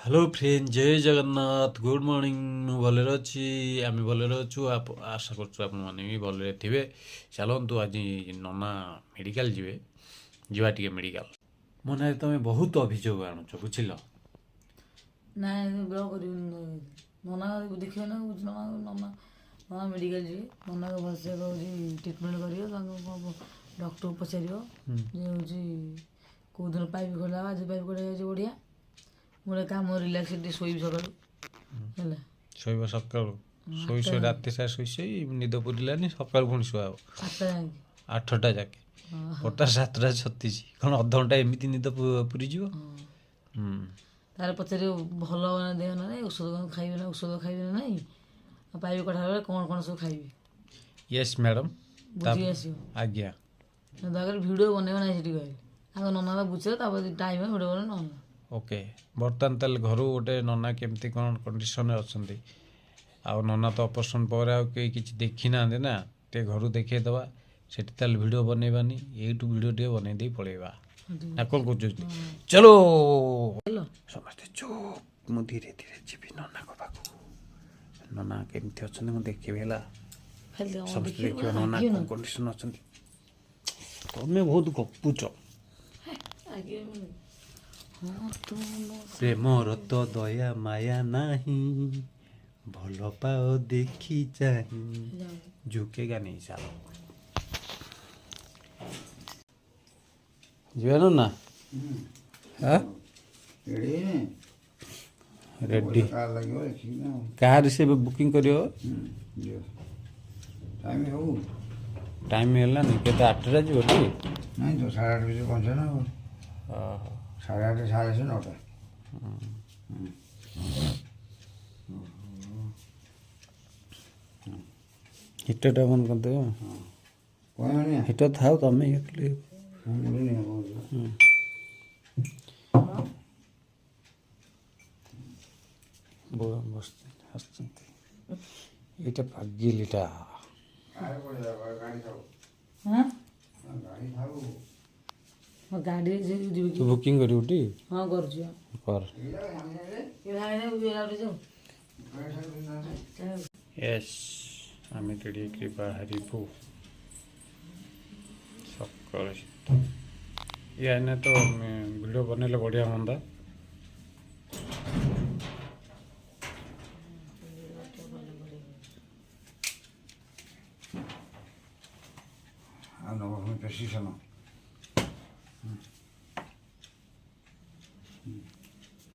hello friend जय Jagannath good morning मु भलରେ ଅଛି ଆମେ ଭଲରେ ଅଛୁ ଆଶା କରୁଛୁ ଆପଣମାନେ ବି ଭଲରେ ଥିବେ ଚାଲନ୍ତୁ ଆଜି ନନା ମେଡ଼ିକାଲ ଯିବା ଟିକେ ମେଡ଼ିକାଲ ମୋ ନାଁରେ ତମେ ବହୁତ ଅଭିଯୋଗ ଆଣୁଛ ବୁଝିଲ ନାଇଁ ବ୍ଲକ୍ କରିବି ନନା ଦେଖିବେ ନା ନନା ନନା ନନା ମେଡ଼ିକାଲ ଯିବେ ନନାକୁ ଭଲସେ ହେଉଛି ଟ୍ରିଟମେଣ୍ଟ କରିବ ତାଙ୍କୁ ଡକ୍ଟରକୁ ପଚାରିବ ଯେ ହେଉଛି କେଉଁଦିନ ପାଇପ୍ ଖୋଲା ହେବ ଆଜି ପାଇପ୍ ଖୋଲା ଯାଉଛି ବଢ଼ିଆ ମୁଁ ଗୋଟେ କାମ ରିଲାକ୍ସ ଟିକେ ଶୋଇବି ସକାଳୁ ହେଲା ଶୋଇବ ସକାଳୁ ଶୋଇ ଶୋଇ ରାତି ସାରା ଶୋଇ ଶୋଇ ନିଦ ପୁରିଲାନି ସକାଳୁ ପୁଣି ଶୁଆ ହେବ 8ଟା ଯାଇକି 8ଟା ଯାକେ ପଟା 7:36 କ'ଣ ଅଧଘଣ୍ଟା ଏମିତି ନିଦ ପୁରିଯିବ ତାର ପଚାରିବ ଭଲ ହେବ ନା ଦେହ ନା ନାହିଁ ଔଷଧ କ'ଣ ଖାଇବେ ନା ଔଷଧ ଖାଇବେ ନା ନାହିଁ ଆଉ ପାଇପ୍ କଟା ହେଲେ କ'ଣ କ'ଣ ସବୁ ଖାଇବେ ୟେସ୍ ମ୍ୟାଡ଼ାମ୍ ବୁଝିକି ଆସିବ ଆଜ୍ଞା ଦରକାର ଭିଡ଼ିଓ ବନେଇବ ନାହିଁ ସେଠି କହିଲେ ଆଗ ନନା ବୁଝିବ ତାପରେ ଟାଇମ୍ ଭିଡ଼ିଓ ବନେଇ ନନା ଓକେ ବର୍ତ୍ତମାନ ତାହେଲେ ଘରୁ ଗୋଟେ ନନା କେମିତି କ'ଣ କଣ୍ଡିସନରେ ଅଛନ୍ତି ଆଉ ନନା ତ ଅପରେସନ୍ ପରେ ଆଉ କେହି କିଛି ଦେଖିନାହାନ୍ତି ନା ଟିକେ ଘରୁ ଦେଖେଇଦେବା ସେଠି ତାହେଲେ ଭିଡ଼ିଓ ବନେଇବାନି ଏଇଠୁ ଭିଡ଼ିଓ ଟିକେ ବନେଇ ଦେଇ ପଳେଇବା ନା କ'ଣ କହୁଛନ୍ତି ଚଲୋ ସମସ୍ତେ ଚୁପ୍ ମୁଁ ଧୀରେ ଧୀରେ ଯିବି ନନାଙ୍କ ପାଖକୁ ନନା କେମିତି ଅଛନ୍ତି ମୁଁ ଦେଖିବି ହେଲା ସମସ୍ତେ ଦେଖିବା ନନା କ'ଣ କଣ୍ଡିସନ୍ ଅଛନ୍ତି ତମେ ବହୁତ ଗପୁଛ ପ୍ରେମର ତ ଦୟା ମାୟା ନାହିଁ ଭଲ ପାଅ ଦେଖି ଚାହିଁ ଝୁକେଗା ନେଇ ଚାଲ ଯିବା ନା ରେଡି କାର୍ ସେ ବୁକିଂ କରିବ ଟାଇମ୍ ହେଲାନି କେତେ 8ଟା ଯିବ ଟି ନାଇଁ ତ 8:30 ଭିତରେ ପହଞ୍ଚିବ ନା ଓହୋ 8:30 9:30 ହିଟରଟା ବନ୍ଦ କରିଦେବ ହିଟର ଥାଉ ତମେ ଆସୁଛନ୍ତି ଏଇଟା ପାଗିଲିଟା ଗାଡ଼ି ଯିବି ତୁ ବୁକିଂ କରିବୁ ଟି ହଁ କରୁଛି କର ୟେସ୍ ଆମେ ରେଡ଼ି ହେଇକି ବାହାରିବୁ ସକାଳ ଶୀତ ଏଇନେ ତ ଭିଡ଼ିଓ ବନେଇଲେ ବଢ଼ିଆ ହୁଅନ୍ତା ଆଉ ନବ ପ୍ରେସିସନ